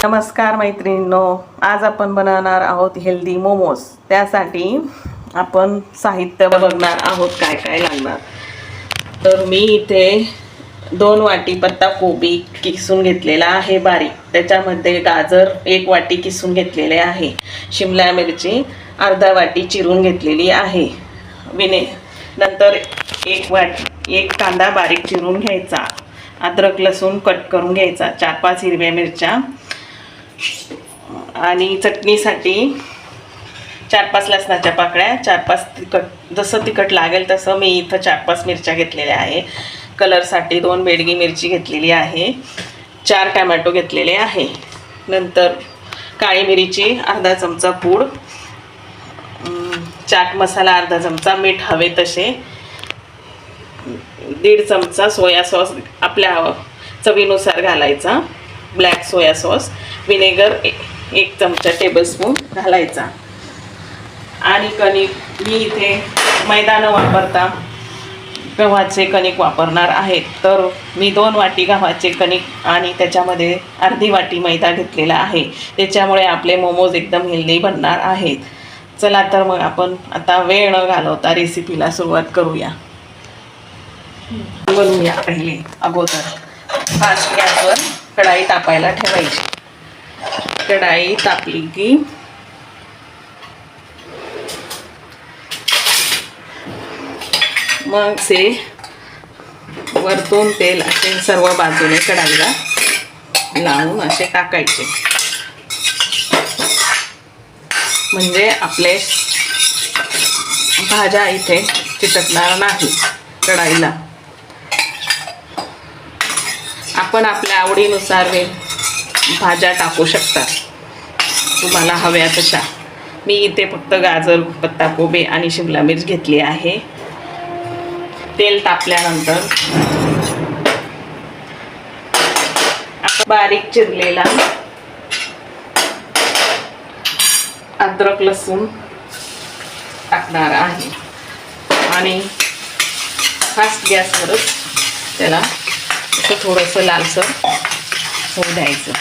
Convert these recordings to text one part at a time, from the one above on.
नमस्कार मैत्रिणींनो, आज आपण बनवणार आहोत हेल्दी मोमोज। त्यासाठी आपण साहित्य बघणार आहोत काय काय लागणार। तर मी इथे 2 वाटी पत्ता कोबी किसून घेतलेला आहे बारीक, त्याच्यामध्ये गाजर 1 वाटी किसून घेतलेले आहे, शिमला मिरची अर्धा वाटी चिरून घेतलेली आहे, नंतर 1 कांदा बारीक चिरून घ्यायचा, अद्रक लसूण कट करून घ्यायचा, 4-5 हिरव्या मिरच्या आणि चटणीसाठी 4-5 लसणाच्या पाकळ्या, 4-5 तिखट जसं तिखट लागेल तसं मी इथं 4-5 मिरच्या घेतलेल्या आहे, कलरसाठी 2 बेडगी मिरची घेतलेली आहे, 4 टोमॅटो घेतलेले आहे, नंतर काळी मिरीची अर्धा चमचा पूड, चाट मसाला अर्धा चमचा, मीठ हवे तसे, 1.5 चमचा सोया सॉस आपल्या चवीनुसार घालायचा, ब्लॅक सोया सॉस, विनेगर 1 चमचा टेबलस्पून घालायचा आणि कणिक मी इथे मैदा न वापरता गव्हाचे कणिक वापरणार आहे। तर मी 2 वाटी गव्हाचे कणिक आणि त्याच्यामध्ये अर्धी वाटी मैदा घेतलेला आहे, त्याच्यामुळे आपले मोमोज एकदम हेल्दी बनणार आहेत। चला तर मग आपण आता वेळ न घालवता रेसिपीला सुरुवात करूया। बनवूया पहिले अगोदर फास्ट गॅसवर कढाई तापायला ठेवायची। कढाई तापली की मग से वरतून तेल असे सर्व बाजूने कढाईला लावून असे टाकायचे, म्हणजे आपले भाज्या इथे चिटकणार नाही कढाईला। आपण आपल्या आवडीनुसार भाज्या टाकू शकता तुम्हाला हव्या तशा। मी इथे फक्त गाजर, पत्ता कोबी आणि शिमला मिर्च घेतली आहे। तेल तापल्यानंतर आपण बारीक चिरलेला अद्रक लसूण टाकणार आहे आणि फास्ट गॅसवरच त्याला असं थोडंसं लालसर होऊ द्यायचं।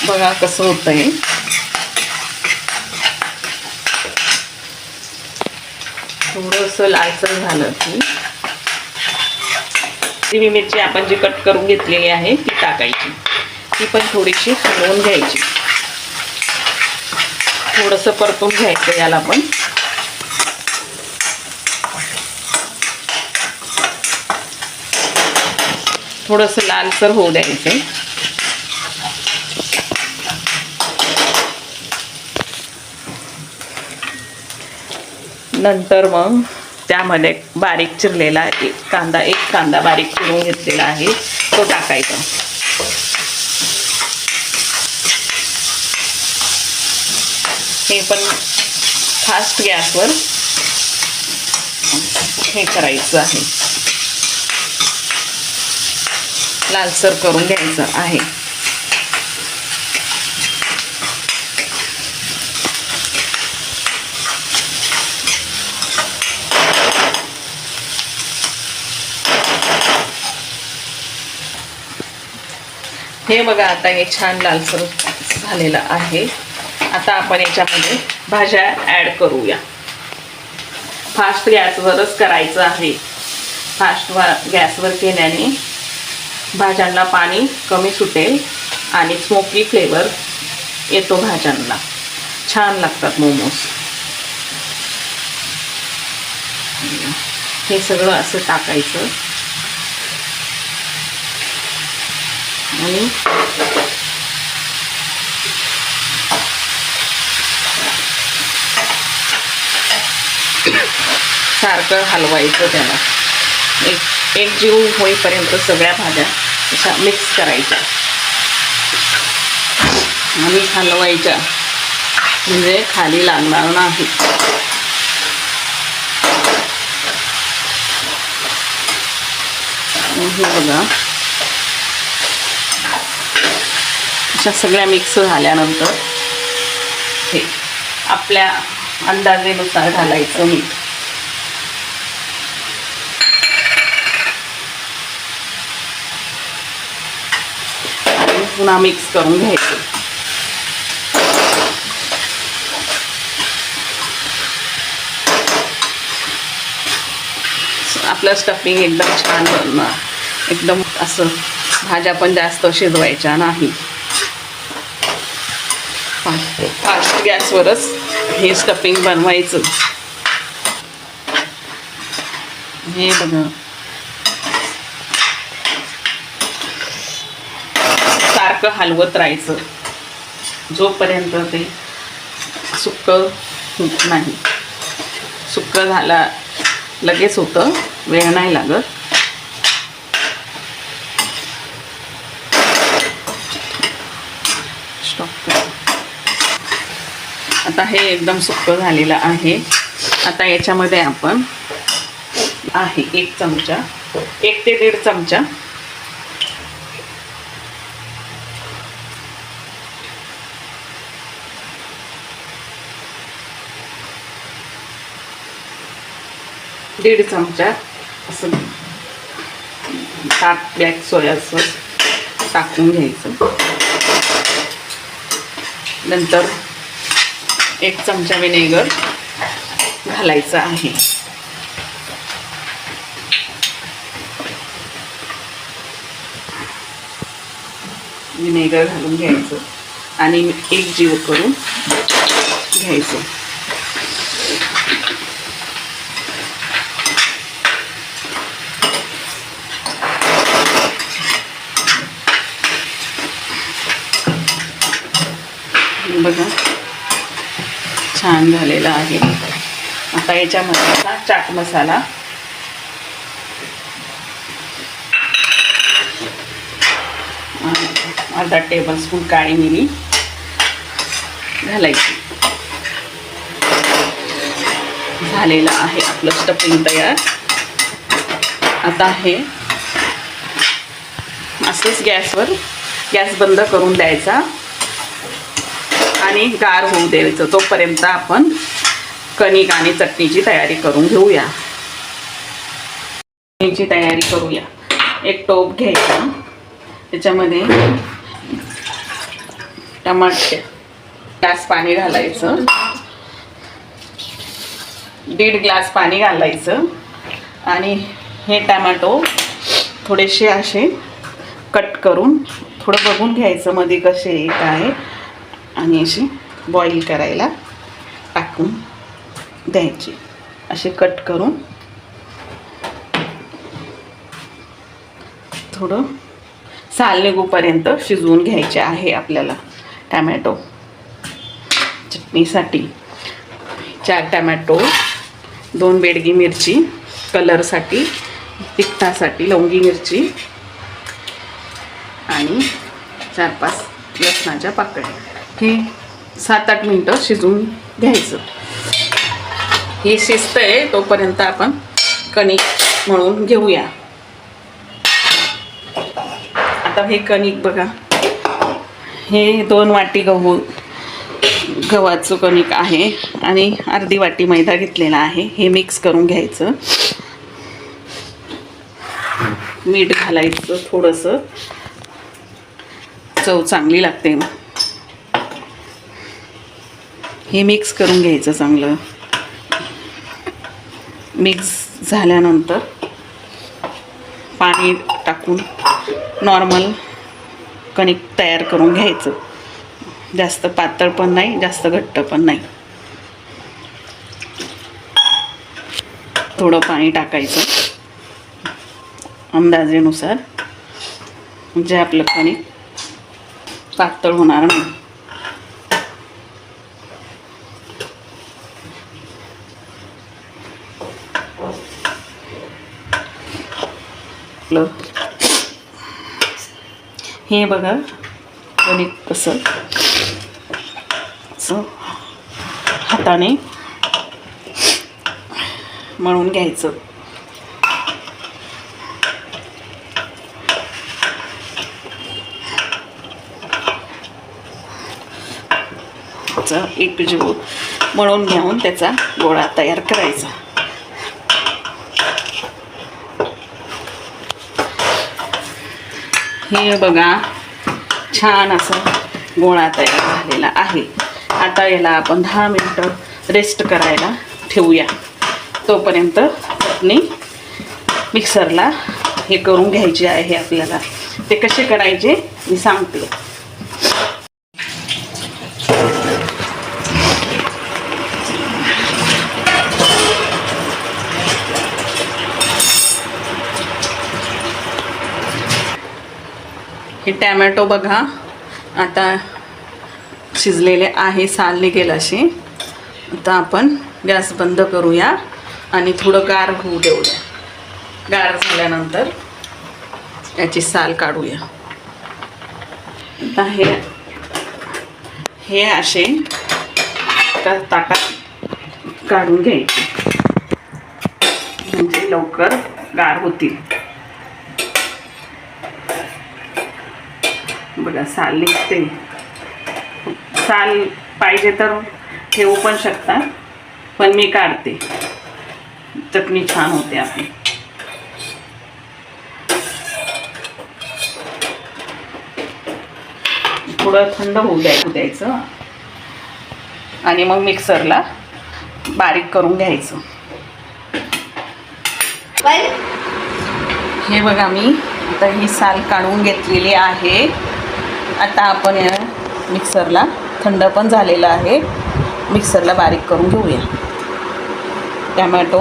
बघा कसं होतंय, थोडंसं लालसर झालं की हिरवी मिरची आपण जी कट करून घेतलेली आहे ती टाकायची, ती पण थोडीशी हलवून घ्यायची, थोडंसं परतून घ्यायचं याला पण। थोडंसं लालसर होऊ द्यायचं। नंतर मग त्यामध्ये बारीक चिरलेला एक कांदा बारीक चिरून घेतलेला आहे तो टाकायचा। हे पण फास्ट गॅसवर हे करायचं आहे, लालसर करून घ्यायचं आहे। हे बघा आता हे छान लालसर झालेलं आहे। आता आपण याच्यामध्ये भाज्या ॲड करूया। फास्ट गॅसवरच करायचं आहे, फास्ट गॅसवर केल्याने भाज्यांना पाणी कमी सुटेल आणि स्मोकी फ्लेवर येतो भाज्यांना, छान लागतात मोमोज। हे सगळं असं टाकायचं आणि सारखं हलवायचं, त्याला एक जीव होईपर्यंत सगळ्या भाज्या अशा मिक्स करायच्या आणि हलवायच्या, म्हणजे खाली लागणार नाही। हे बघा अशा सगळ्या मिक्स झाल्यानंतर हे आपल्या अंदाजेनुसार घालायचं मीठ। पुन्हा मिक्स करून घ्यायचं. आपलं स्टफिंग एकदम छान बनणार. एकदम असं भाज्या पण जास्त शिजवायच्या नाही. फास्ट गॅसवरच हे स्टफिंग बनवायचं. हे बघा सारखं हलवत राहायचं जोपर्यंत ते सुक्क होत नाही. सुक्क झाला लगेच होतं, वेळ नाही लागत. स्टॉप कर. आता हे एकदम सुक्क झालेलं आहे. आता याच्यामध्ये आपण आहे 1 चमचा, 1 ते 1.5 चमचा दीड चमचा असं ब्लॅक सोया सॉस टाकून घ्यायचं. नंतर 1 चमचा विनेगर घालायचं आहे. विनेगर घालून घ्यायचं आणि एकजीव करून घ्यायचं. बघा छान झालेला आहे. आता याच्यामध्ये चाट मसाला अर्धा टेबलस्पून काळी मिरी घालायची. झालेलं आहे आपलं स्टफिंग तयार. आता हे असंच गॅस बंद करून द्यायचा आणि गार होऊ द्यायचं. तोपर्यंत आपण कणिक आणि चटणीची तयारी करून घेऊया. चटणीची तयारी करूया. 1 टोप घ्यायचा, त्याच्यामध्ये टमाटे ग्लास पाणी घालायचं, 1.5 ग्लास पाणी घालायचं आणि हे टमाटो थोडेसे असे कट करून थोडं बघून घ्यायचं मध्ये कसे काय आणि अशी बॉईल करायला टाकून द्यायची. असे कट करून थोडं साल निघूपर्यंत शिजवून घ्यायचे आहे आपल्याला. टमॅटो चटणीसाठी 4 टमॅटो, 2 बेडगी मिरची कलरसाठी, तिखटासाठी लवंगी मिरची आणि 4-5 लसणाच्या पाकळ्या. हे 7-8 मिनटं शिजवून घ्यायचं. हे शिजतंय तोपर्यंत आपण कणिक मळून घेऊया. आता हे कणिक बघा, हे 2 वाटी गव्हाचं कणिक आहे आणि अर्धी वाटी मैदा घेतलेला आहे. हे मिक्स करून घ्यायचं. मीठ घालायचं थोडंसं, चव चांगली लागते. हे मिक्स करून घ्यायचं चांगलं. मिक्स झाल्यानंतर पाणी टाकून नॉर्मल कणिक तयार करून घ्यायचं. जास्त पातळ पण नाही, जास्त घट्ट पण नाही. थोडं पाणी टाकायचं अंदाजेनुसार, म्हणजे आपलं कणिक पातळ होणार नाही. हे बघा कणिक कसं हाताने मळून घ्यायचं. एकजीव मळून घेऊन त्याचा गोळा तयार करायचा. हे बघा छान असा गोळा तयार झालेला आहे. आता याला आपण 10 मिनिटं रेस्ट करायला ठेवूया. तोपर्यंत चटणी मिक्सरला हे करून घ्यायची आहे आपल्याला. ते कसे करायचे मी सांगते. हे टॅमॅटो बघा आता शिजलेले आहे, साल निघेल असे. आता आपण गॅस बंद करूया आणि थोडं गार होऊ देऊया. गार झाल्यानंतर याची साल काढूया. आता हे असे ताटात काढून घ्यायचे म्हणजे लवकर गार होतील. बघा साल निघते. साल पाहिजे तर ठेवू पण शकता, पण मी काढते. चटणी छान होते आपली. थोडं थंड होऊ द्यायचं आणि मग मिक्सरला बारीक करून घ्यायचं. हे बघा मी आता ही साल काढून घेतलेली आहे. आता आपण या मिक्सरला, थंड पण झालेलं आहे, मिक्सरला बारीक करून घेऊया. टॅमॅटो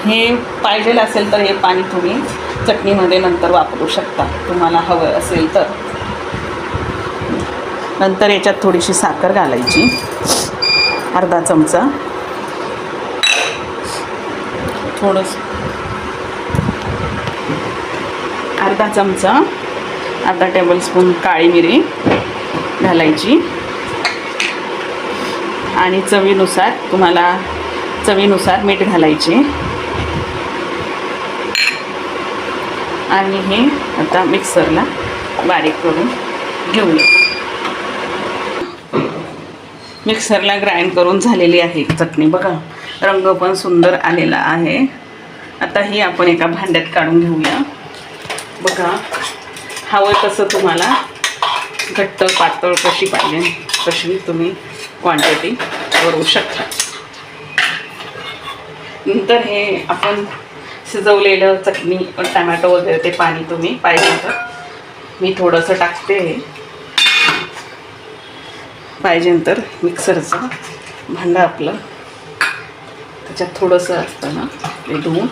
हे पाहिजे असेल तर हे पाणी तुम्ही चटणीमध्ये नंतर वापरू शकता, तुम्हाला हवं असेल तर. नंतर याच्यात थोडीशी साखर घालायची, अर्धा चमचा. थोडंसं अर्धा चमचा, अर्धा टेबलस्पून काळी मिरी घालायची आणि चवीनुसार, तुम्हाला चवीनुसार मीठ घालायचे. आणि हे आता मिक्सरला बारीक करून घेऊया. मिक्सरला ग्राइंड करून झालेली आहे चटणी. बघा रंग पण सुंदर आलेला आहे. आता ही आपण एका भांड्यात काढून घेऊया. बघा हवं तसं तुम्हाला घट्ट पातळ कशी पाहिजे तशी तुम्ही क्वांटिटी करू शकता. नंतर हे आपण शिजवलेलं चटणी टमॅटो वगैरे ते पाणी तुम्ही पाहिजे तर मी थोडंसं टाकते. पाहिजे तर मिक्सरचं भांडं आपलं त्याच्यात थोडंसं असतं ना, ते धुवून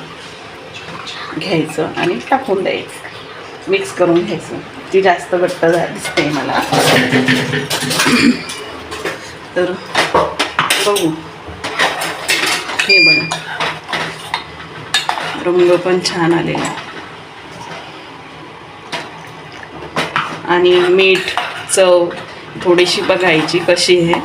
घ्यायचं आणि टाकून द्यायचं, मिक्स करून घ्यायचं. ती जास्त घट्ट दिसते मला तर बघू. हे बघा रंग पण छान आलेला आणि मीठ चव थोडीशी बघायची कशी आहे.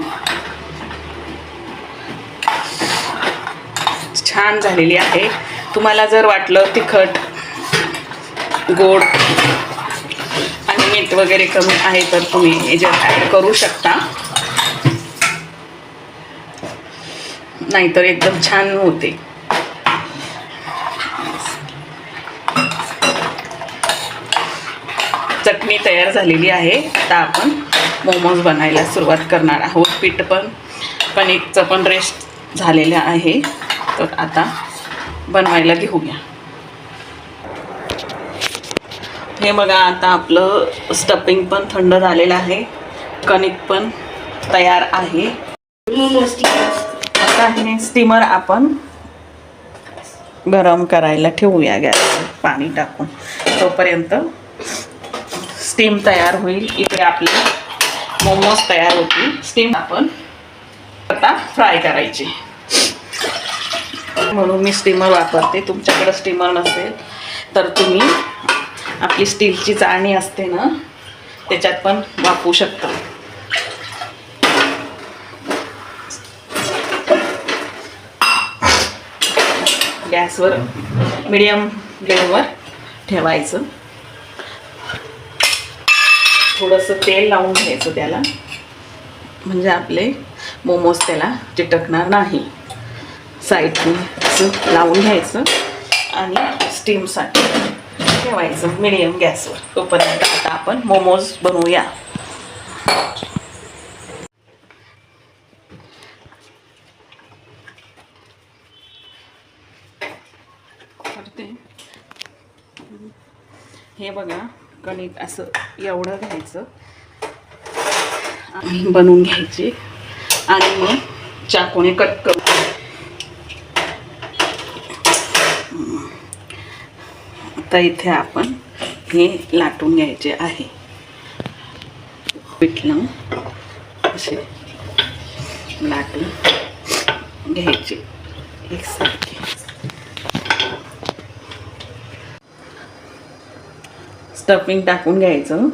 छान झालेली आहे. तुम्हाला जर वाटलं तिखट गोड आणि मीठ वगैरे कमी आहे तर तुम्ही याच्यात ॲड करू शकता, नाहीतर एकदम छान होते. चटणी तयार झालेली आहे. आता आपण मोमोज बनायला सुरुवात करणार आहोत. पीठ पण कणिकचं पण रेस्ट झालेलं आहे, तर आता बनवायला घेऊया. हे बघा आता आपलं स्टफिंग पण थंड झालेलं आहे, कणिक पण तयार आहे. आता हे स्टीमर आपण गरम करायला ठेवूया गॅसवर पाणी टाकून. तोपर्यंत स्टीम तयार होईल. इकडे आपले मोमोज तयार होतील. स्टीम आपण आता फ्राय करायचे म्हणून मी स्टीमर वापरते. तुमच्याकडे स्टीमर नसेल तर तुम्ही आपली स्टीलची चाळणी असते ना, त्याच्यात पण वापरू शकता. गॅसवर मीडियम फ्लेमवर ठेवायचं. थोडंसं तेल लावून घ्यायचं त्याला, म्हणजे आपले मोमोज त्याला चिटकणार नाही. साईडने लावून घ्यायचं आणि स्टीमसाठी ठेवायचं मीडियम गॅसवर. तोपर्यंत आता आपण मोमोज बनवूया. हे बघा, कणिक असं एवढं घ्यायचं आणि बनवून घ्यायचे आणि मग चाकूने कट करू. आता इथे आपण हे लाटून घ्यायचे आहे. पीठ लावून असे लाटून घ्यायचे एकसारखे. स्टफिंग टाकून घ्यायचं.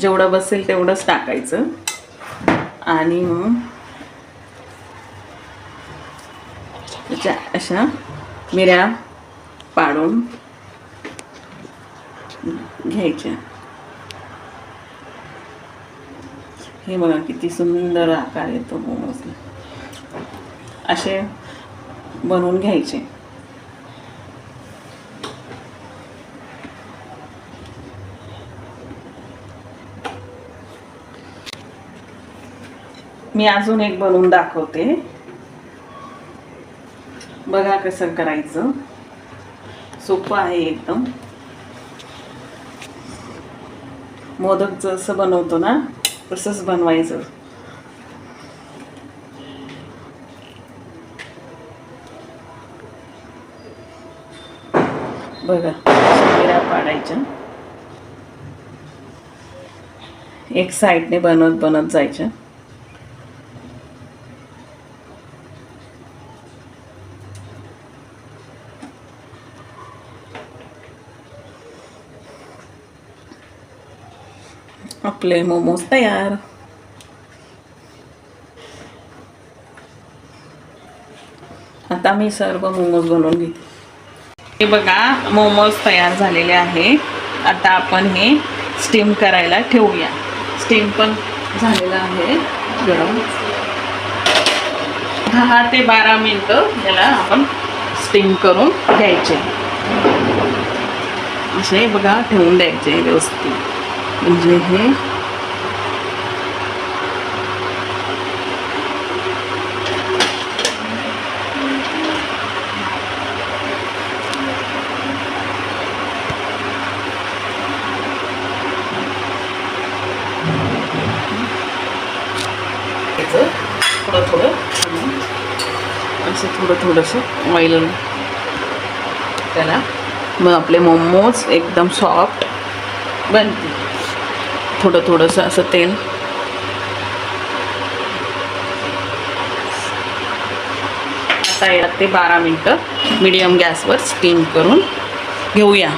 जेवढं बसेल तेवढंच टाकायचं आणि मग त्याच्या अशा मिऱ्या पाडून घ्यायच्या. हे बघा किती सुंदर आकार येतो मोमोजला. असे बनवून घ्यायचे. मी अजून एक बनवून दाखवते. बघा कसं करायचं. सोपं आहे एकदम. मोदक जसं बनवतो ना तसंच बनवायचं. बघा मिऱ्या पाडायच्या. एक साईडने बनत बनत जायच्या. आपले मोमोज तयार. आता मी सर्व मोमोज बनवून घेते. हे बघा मोमोज तयार झालेले आहे. आता आपण हे स्टीम करायला ठेवूया. स्टीम पण झालेलं आहे गरम. 10 ते 12 मिनिटं याला आपण स्टीम करून घ्यायचे. असे बघा ठेवून द्यायचे व्यवस्थित. म्हणजे हे थोडं थोडं असं थोडंसं ऑइल त्याला. मग आपले मोमोज एकदम सॉफ्ट बनते. थोडंसं असं तेल. आता 11 ते 12 मिनिटं मीडियम गॅसवर स्टीम करून घेऊया.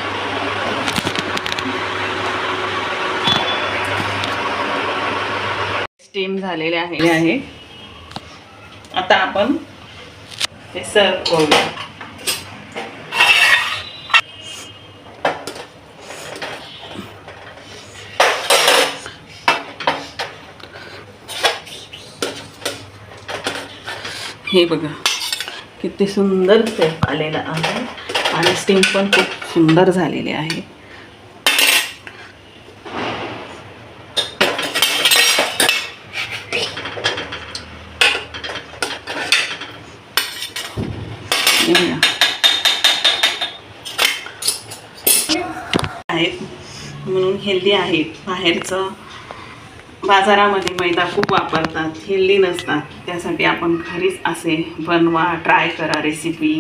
स्टीम झालेले आहे. आता आपण हे सर्व करूया. हे बघा किती सुंदर शेप आलेला आहे आणि स्टीम पण खूप सुंदर झालेली आहे. आहेत म्हणून हेल्दी आहेत. बाहेरचं बाजारामध्ये मैदा खूप वापरतात, हेल्दी नसतात. त्यासाठी आपण घरीच असे बनवा, ट्राय करा. रेसिपी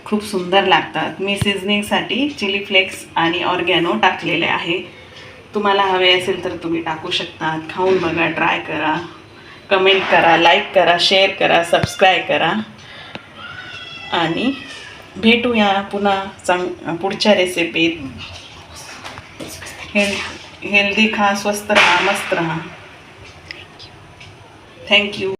खूप सुंदर लागतात. मी सीझनिंगसाठी चिली फ्लेक्स आणि ऑर्गॅनो टाकलेले आहे. तुम्हाला हवे असेल तर तुम्ही टाकू शकता. खाऊन बघा, ट्राय करा, कमेंट करा, लाईक करा, शेअर करा, सबस्क्राईब करा आणि भेटूया पुन्हा पुढच्या रेसिपीत. हेल्दी खा, स्वस्त रहा, मस्त रहा. थँक्यू.